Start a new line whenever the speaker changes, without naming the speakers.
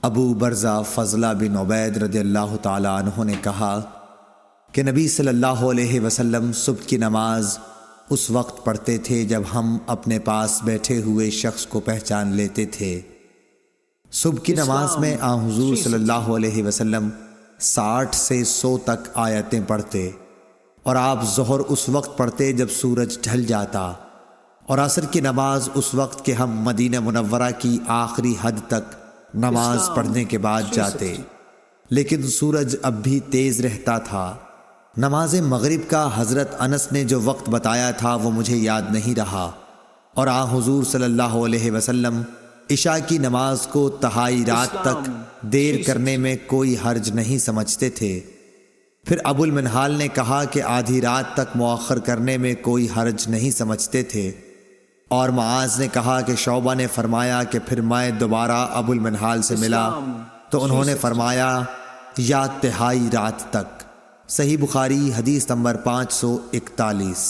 ابو برزہ فضلہ بن عبید رضی اللہ تعالیٰ عنہ نے کہا کہ نبی صلی اللہ علیہ وسلم صبح کی نماز اس وقت پڑھتے تھے جب ہم اپنے پاس بیٹھے ہوئے شخص کو پہچان لیتے تھے۔ صبح کی نماز میں آن حضور صلی اللہ علیہ وسلم 60 سے 100 تک آیتیں پڑھتے، اور آپ ظہر اس وقت پڑھتے جب سورج ڈھل جاتا، اور عصر کی نماز اس وقت کہ ہم مدینہ منورہ کی آخری حد تک نماز پڑھنے کے بعد جاتے، لیکن سورج اب بھی تیز رہتا تھا۔ نماز مغرب کا حضرت انس نے جو وقت بتایا تھا وہ مجھے یاد نہیں رہا، اور آن حضور صلی اللہ علیہ وسلم عشاء کی نماز کو تہائی رات تک دیر کرنے میں کوئی حرج نہیں سمجھتے تھے۔ پھر ابو المنہال نے کہا کہ آدھی رات تک مؤخر کرنے میں کوئی حرج نہیں سمجھتے تھے، اور معاذ نے کہا کہ شعبہ نے فرمایا کہ پھر میں دوبارہ ابو المنہال سے ملا تو انہوں نے فرمایا یا تہائی رات تک۔ صحیح بخاری حدیث نمبر 541۔